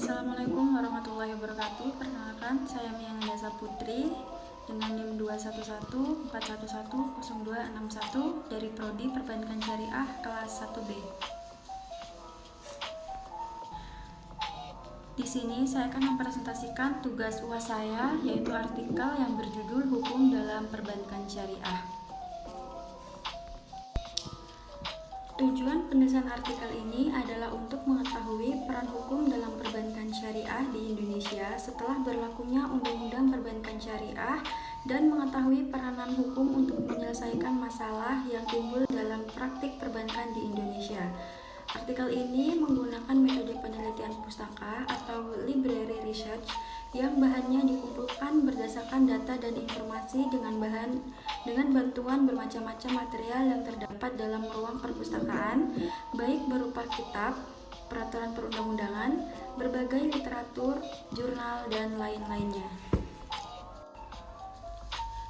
Assalamualaikum warahmatullahi wabarakatuh. Perkenalkan, saya Mia Nandasa Putri dengan NIM 21141110261 dari Prodi Perbankan Syariah kelas 1B. Di sini saya akan mempresentasikan tugas UAS saya, yaitu artikel yang berjudul Hukum dalam Perbankan Syariah. Tujuan penulisan artikel ini adalah untuk mengetahui peran hukum dalam perbankan syariah di Indonesia setelah berlakunya Undang-Undang Perbankan Syariah dan mengetahui peranan hukum untuk menyelesaikan masalah yang timbul dalam praktik perbankan di Indonesia. Artikel ini menggunakan metode penelitian pustaka atau library research yang bahannya dikumpulkan berdasarkan data dan informasi dengan bantuan bermacam-macam material yang terdapat dalam ruang perpustakaan, baik berupa kitab, peraturan perundang-undangan, berbagai literatur, jurnal, dan lain-lainnya.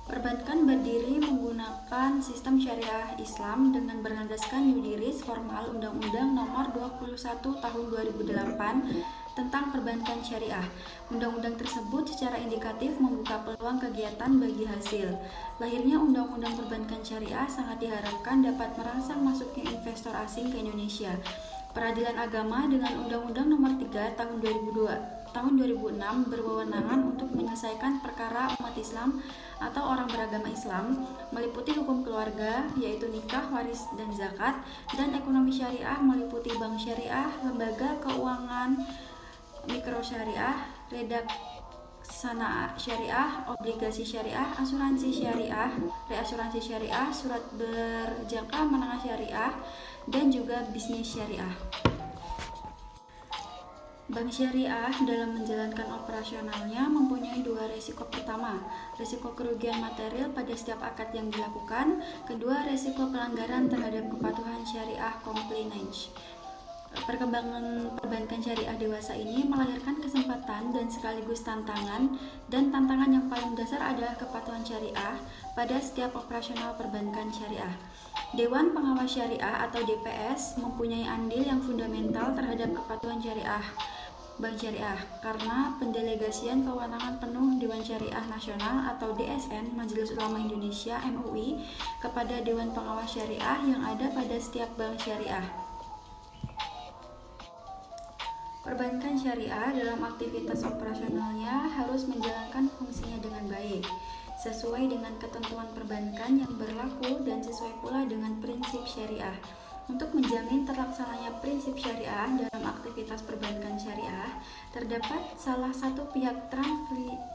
Perbankan berdiri menggunakan sistem syariah Islam dengan berlandaskan yudiris formal Undang-Undang Nomor 21 Tahun 2008 tentang perbankan syariah. Undang-undang tersebut secara indikatif membuka peluang kegiatan bagi hasil. Lahirnya Undang-Undang Perbankan Syariah sangat diharapkan dapat merangsang masuknya investor asing ke Indonesia. Peradilan Agama dengan Undang-Undang Nomor 3 Tahun 2006 berwenangan untuk menyelesaikan perkara umat Islam atau orang beragama Islam, meliputi hukum keluarga, yaitu nikah, waris, dan zakat, dan ekonomi syariah meliputi bank syariah, lembaga keuangan, mikro syariah, redaksana syariah, obligasi syariah, asuransi syariah, reasuransi syariah, surat berjangka menengah syariah, dan juga bisnis syariah. Bank syariah dalam menjalankan operasionalnya mempunyai dua resiko. Pertama, resiko kerugian material pada setiap akad yang dilakukan. Kedua, resiko pelanggaran terhadap kepatuhan syariah compliance. Perkembangan perbankan syariah dewasa ini melahirkan kesempatan dan sekaligus tantangan, dan tantangan yang paling dasar adalah kepatuhan syariah pada setiap operasional perbankan syariah. Dewan Pengawas Syariah atau DPS mempunyai andil yang fundamental terhadap kepatuhan syariah Bank Syariah karena pendelegasian kewenangan penuh Dewan Syariah Nasional atau DSN Majelis Ulama Indonesia MUI kepada Dewan Pengawas Syariah yang ada pada setiap bank syariah. Perbankan syariah dalam aktivitas operasionalnya harus menjalankan fungsinya dengan baik, sesuai dengan ketentuan perbankan yang berlaku dan sesuai pula dengan prinsip syariah. Untuk menjamin terlaksananya prinsip syariah dalam aktivitas perbankan syariah, terdapat salah satu pihak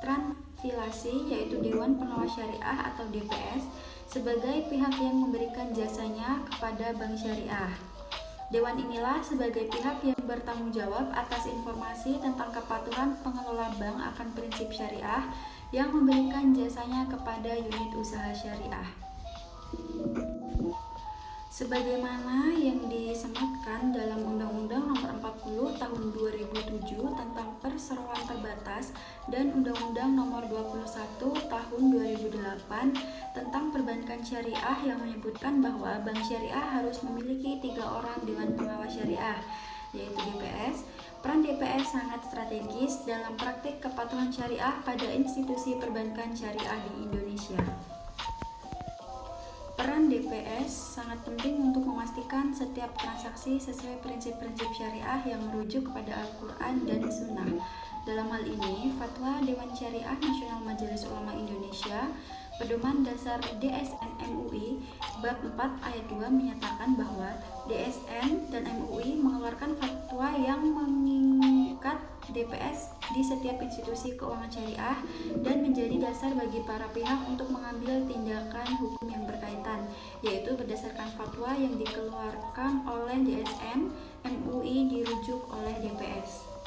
transfilasi, yaitu Dewan Pengawas Syariah atau DPS, sebagai pihak yang memberikan jasanya kepada bank syariah. Dewan inilah sebagai pihak yang bertanggung jawab atas informasi tentang kepatuhan pengelola bank akan prinsip syariah yang memberikan jasanya kepada unit usaha syariah. Sebagaimana yang disematkan dalam Undang-Undang Nomor 40 Tahun 2007 tentang Perseroan Terbatas dan Undang-Undang Nomor 21 Tahun 2008 tentang Perbankan Syariah yang menyebutkan bahwa bank syariah harus memiliki 3 orang Dewan Pengawas Syariah, yaitu DPS. Peran DPS sangat strategis dalam praktik kepatuhan syariah pada institusi perbankan syariah di Indonesia. Peran DPS sangat penting untuk memastikan setiap transaksi sesuai prinsip-prinsip syariah yang merujuk kepada Al-Quran dan Sunnah. Dalam hal ini, Fatwa Dewan Syariah Nasional Majelis Ulama Indonesia, Pedoman Dasar DSN MUI, Bab 4 Ayat 2 menyatakan bahwa DSN dan MUI mengeluarkan fatwa yang mengikat DPS di setiap institusi keuangan syariah dan menjadi dasar bagi para pihak untuk mengambil tindakan hukum yang berkaitan, yaitu berdasarkan fatwa yang dikeluarkan oleh DSN, MUI dirujuk oleh DPS.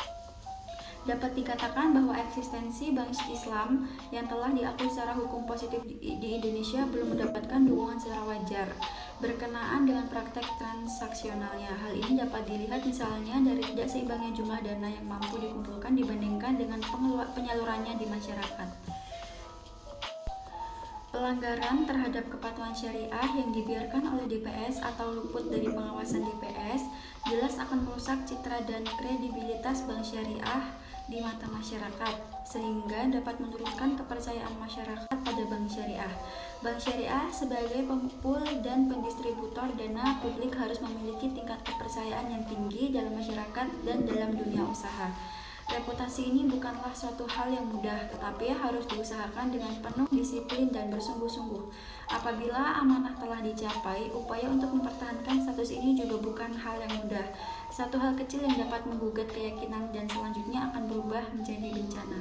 Dapat dikatakan bahwa eksistensi bank Islam yang telah diakui secara hukum positif di Indonesia belum mendapatkan dukungan secara wajar berkenaan dengan praktek transaksionalnya. Hal ini dapat dilihat misalnya dari tidak seimbangnya jumlah dana yang mampu dikumpulkan dibandingkan dengan penyalurannya di masyarakat. Pelanggaran terhadap kepatuhan syariah yang dibiarkan oleh DPS atau luput dari pengawasan DPS jelas akan merusak citra dan kredibilitas bank syariah di mata masyarakat, sehingga dapat menurunkan kepercayaan masyarakat pada bank syariah. Bank syariah sebagai pengepul dan pendistributor dana publik harus memiliki tingkat kepercayaan yang tinggi dalam masyarakat dan dalam dunia usaha. Reputasi ini bukanlah suatu hal yang mudah, tetapi harus diusahakan dengan penuh disiplin dan bersungguh-sungguh. Apabila amanah telah dicapai, upaya untuk mempertahankan status ini juga bukan hal yang mudah. Satu hal kecil yang dapat menggugat keyakinan dan selanjutnya akan berubah menjadi bencana.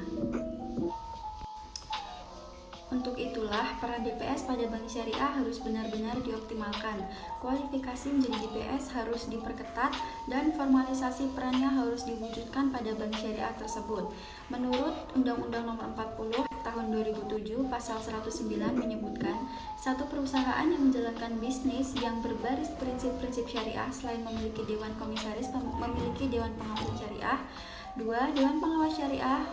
Untuk itulah, peran DPS pada bank syariah harus benar-benar dioptimalkan. Kualifikasi menjadi DPS harus diperketat dan formalisasi perannya harus diwujudkan pada bank syariah tersebut. Menurut Undang-Undang Nomor 40 Tahun 2007 Pasal 109 menyebutkan, satu perusahaan yang menjalankan bisnis yang berbaris prinsip-prinsip syariah selain memiliki dewan komisaris memiliki dewan pengawas syariah. 2. Dewan pengawas syariah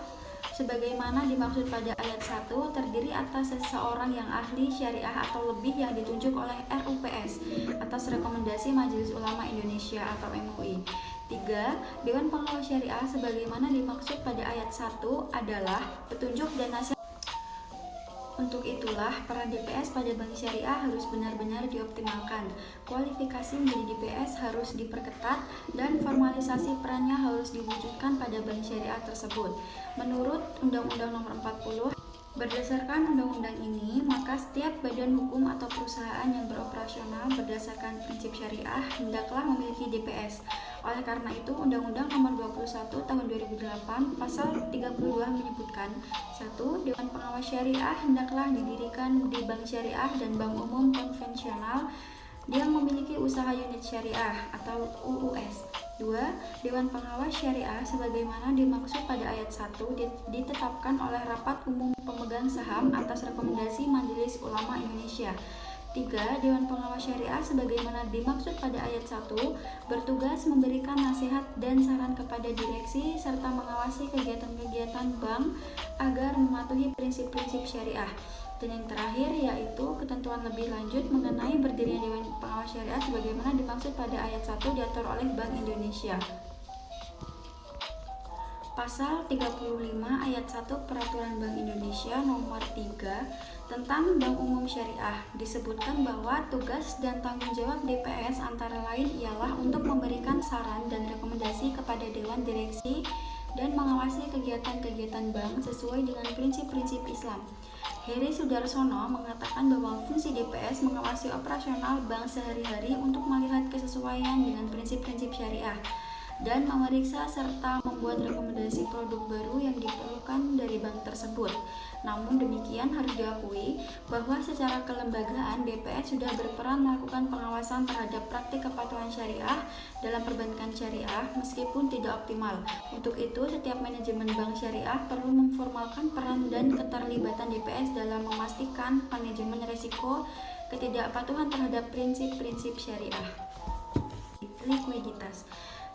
sebagaimana dimaksud pada ayat 1 terdiri atas seseorang yang ahli syariah atau lebih yang ditunjuk oleh RUPS atas rekomendasi Majelis Ulama Indonesia atau MUI. 3. Dewan Pengawas Syariah sebagaimana dimaksud pada ayat 1 adalah petunjuk dan nasihat. Untuk itulah, peran DPS pada bank syariah harus benar-benar dioptimalkan. Kualifikasi menjadi DPS harus diperketat dan formalisasi perannya harus diwujudkan pada bank syariah tersebut. Menurut Undang-Undang Nomor 40, berdasarkan undang-undang ini, maka setiap badan hukum atau perusahaan yang beroperasional berdasarkan prinsip syariah hendaklah memiliki DPS. Oleh karena itu, Undang-Undang Nomor 21 Tahun 2008 Pasal 32 menyebutkan, 1. Dewan Pengawas Syariah hendaklah didirikan di bank syariah dan bank umum konvensional yang memiliki usaha unit syariah atau UUS. 2. Dewan Pengawas Syariah sebagaimana dimaksud pada ayat 1 ditetapkan oleh Rapat Umum Pemegang Saham atas rekomendasi Majelis Ulama Indonesia. 3. Dewan Pengawas Syariah sebagaimana dimaksud pada ayat 1 bertugas memberikan nasihat dan saran kepada direksi serta mengawasi kegiatan-kegiatan bank agar mematuhi prinsip-prinsip syariah. Dan yang terakhir yaitu ketentuan lebih lanjut mengenai berdirinya Dewan Pengawas Syariah sebagaimana dimaksud pada ayat 1 diatur oleh Bank Indonesia. Pasal 35 ayat 1 Peraturan Bank Indonesia Nomor 3 tentang Bank Umum Syariah disebutkan bahwa tugas dan tanggung jawab DPS antara lain ialah untuk memberikan saran dan rekomendasi kepada Dewan Direksi dan mengawasi kegiatan-kegiatan bank sesuai dengan prinsip-prinsip Islam. Heri Sudarsono mengatakan bahwa fungsi DPS mengawasi operasional bank sehari-hari untuk melihat kesesuaian dengan prinsip-prinsip syariah dan memeriksa serta membuat rekomendasi produk baru yang diperlukan dari bank tersebut. Namun demikian harus diakui bahwa secara kelembagaan DPS sudah berperan melakukan pengawasan terhadap praktik kepatuhan syariah dalam perbankan syariah meskipun tidak optimal. Untuk itu, setiap manajemen bank syariah perlu memformalkan peran dan keterlibatan DPS dalam memastikan manajemen risiko ketidakpatuhan terhadap prinsip-prinsip syariah. Likuiditas.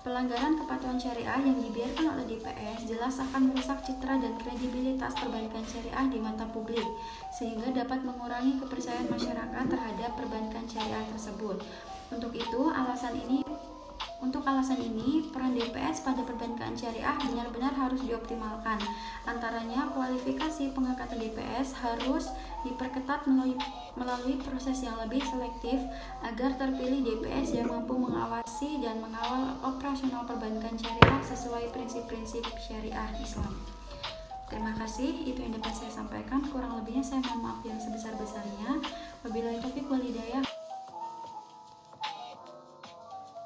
Pelanggaran kepatuhan syariah yang dibiarkan oleh DPS jelas akan merusak citra dan kredibilitas perbankan syariah di mata publik, sehingga dapat mengurangi kepercayaan masyarakat terhadap perbankan syariah tersebut. Untuk alasan ini, peran DPS pada perbankan syariah benar-benar harus dioptimalkan. Antaranya, kualifikasi pengangkatan DPS harus diperketat melalui proses yang lebih selektif agar terpilih DPS yang mampu mengawasi dan mengawal operasional perbankan syariah sesuai prinsip-prinsip syariah Islam. Terima kasih, itu yang dapat saya sampaikan. Kurang lebihnya saya mohon maaf yang sebesar-besarnya. Wabillahi taufiq wal hidayah.